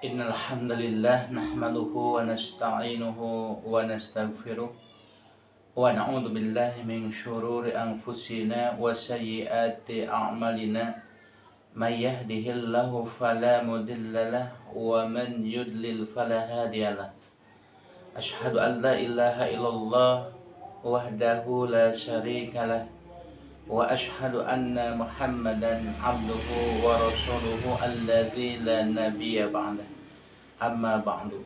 Innal hamdalillah nahmaduhu wa nasta'inuhu wa nastaghfiruh wa na'udzu billahi min syururi anfusina wa sayyiati a'malina may yahdihillahu fala mudhillalah wa man yudlil fala hadiyalah. Asyhadu an la ilaha illallah wahdahu la syarikalah wa asyhadu anna Muhammadan abduhu wa rasuluhu alladzi la nabiyya ba'dah. Amma ba'du.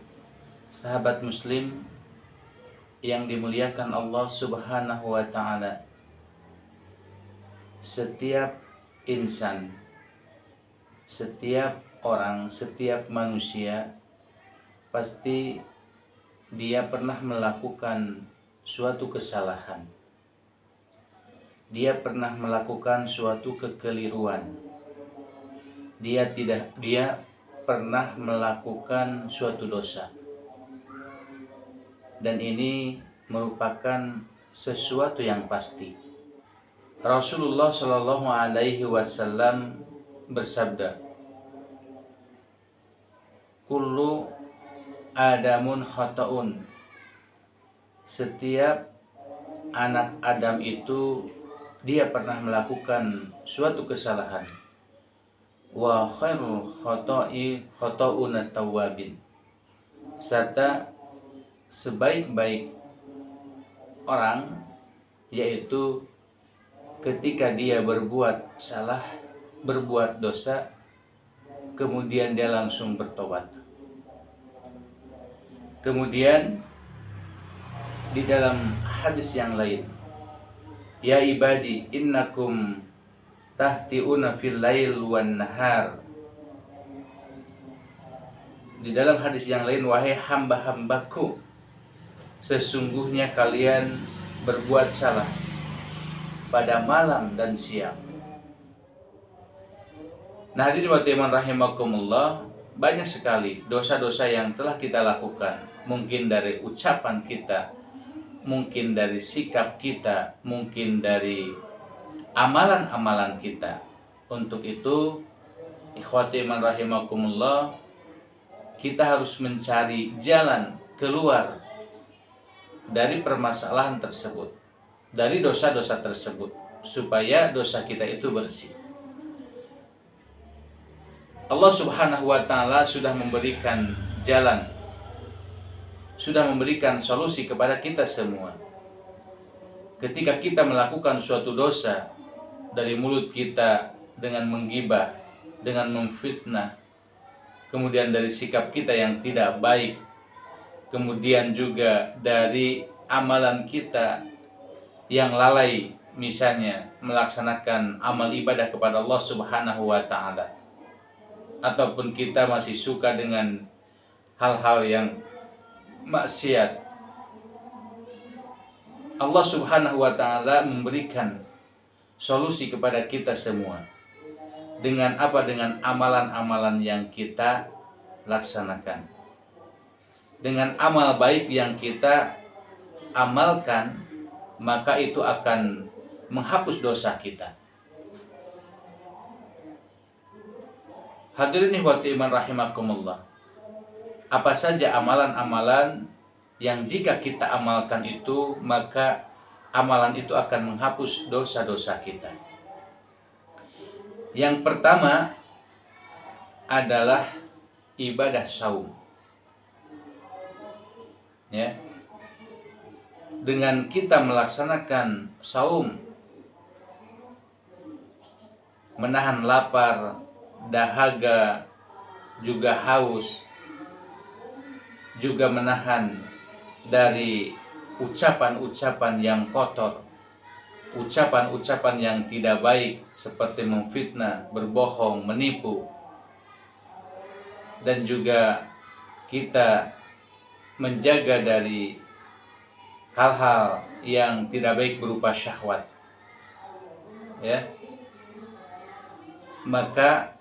Sahabat muslim yang dimuliakan Allah Subhanahu wa taala. Setiap insan, setiap orang, setiap manusia pasti dia pernah melakukan suatu kesalahan. Dia pernah melakukan suatu kekeliruan. Dia pernah melakukan suatu dosa. Dan ini merupakan sesuatu yang pasti. Rasulullah Shallallahu alaihi wasallam bersabda, "Kullu Adamun khata'un." Setiap anak Adam itu dia pernah melakukan suatu kesalahan. Wa khairul khata'i khata'un at-tawwabin. Serta sebaik-baik orang yaitu ketika dia berbuat salah, berbuat dosa, kemudian dia langsung bertobat. Kemudian di dalam hadis yang lain, ya ibadi innakum tahti'una fil lail wan nahar. Di dalam hadis yang lain, wahai hamba-hambaku, sesungguhnya kalian berbuat salah pada malam dan siang. Nah, hadirin wa iman rahimakumullah, banyak sekali dosa-dosa yang telah kita lakukan, mungkin dari ucapan kita, mungkin dari sikap kita, mungkin dari amalan-amalan kita. Untuk itu, ikhwati iman rahimakumullah, kita harus mencari jalan keluar dari permasalahan tersebut, dari dosa-dosa tersebut, supaya dosa kita itu bersih. Allah Subhanahu wa ta'ala sudah memberikan jalan, sudah memberikan solusi kepada kita semua. Ketika kita melakukan suatu dosa, dari mulut kita dengan menggibah, dengan memfitnah, kemudian dari sikap kita yang tidak baik, kemudian juga dari amalan kita yang lalai, misalnya melaksanakan amal ibadah kepada Allah Subhanahu wa ta'ala, ataupun kita masih suka dengan hal-hal yang maksiat. Allah Subhanahu wa ta'ala memberikan solusi kepada kita semua. Dengan apa? Dengan amalan-amalan yang kita laksanakan. Dengan amal baik yang kita amalkan, maka itu akan menghapus dosa kita. Hadirin ikhwati iman rahimakumullah. Apa saja amalan-amalan yang jika kita amalkan itu, maka amalan itu akan menghapus dosa-dosa kita. Yang pertama adalah ibadah saum. Ya. Dengan kita melaksanakan saum, menahan lapar, dahaga, juga haus, juga menahan dari ucapan-ucapan yang kotor, ucapan-ucapan yang tidak baik seperti memfitnah, berbohong, menipu, dan juga kita menjaga dari hal-hal yang tidak baik berupa syahwat, ya, maka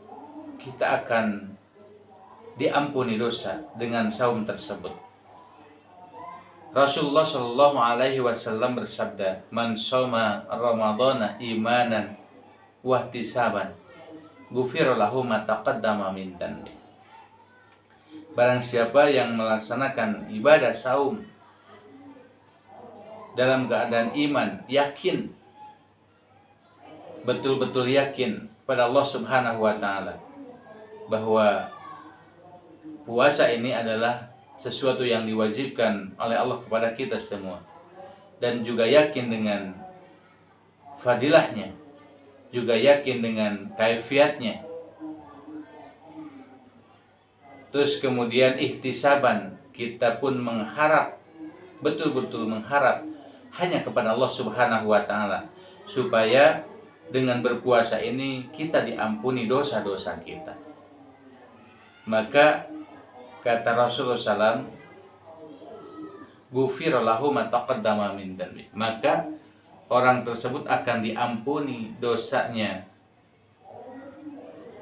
kita akan diampuni dosa dengan saum tersebut. Rasulullah Shallallahu alaihi wasallam bersabda, "Man shoma Ramadhana imanan wa ihtisaban, ghufira lahu ma taqaddama min dhanbi." barang siapa yang melaksanakan ibadah saum dalam keadaan iman, yakin, betul-betul yakin pada Allah Subhanahu wa Ta'ala bahwa puasa ini adalah sesuatu yang diwajibkan oleh Allah kepada kita semua, dan juga yakin dengan fadilahnya, juga yakin dengan kaifiatnya, terus kemudian ihtisaban, kita pun mengharap, betul-betul mengharap hanya kepada Allah Subhanahu wa Ta'ala, supaya dengan berpuasa ini kita diampuni dosa-dosa kita. Maka kata Rasulullah SAW, ghufira lahu ma taqaddama min dhanbi, maka orang tersebut akan diampuni dosanya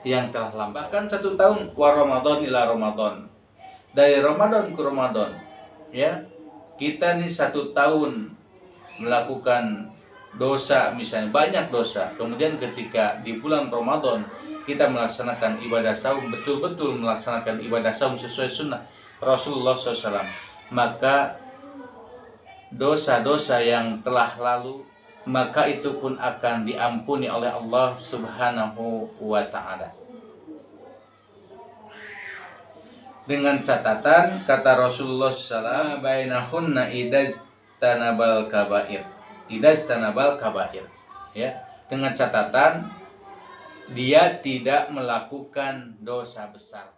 yang telah lampau. Bahkan 1 tahun, wa Ramadan ila Ramadan, dari Ramadan ke Ramadan, ya, kita nih 1 tahun melakukan dosa, misalnya banyak dosa, kemudian ketika di bulan Ramadan kita melaksanakan ibadah saum, betul-betul melaksanakan ibadah saum sesuai sunnah Rasulullah SAW, maka dosa-dosa yang telah lalu, maka itu pun akan diampuni oleh Allah Subhanahu wa Ta'ala. Dengan catatan, kata Rasulullah SAW, bainahunna idajtanabal kabair, ya, dengan catatan dia tidak melakukan dosa besar.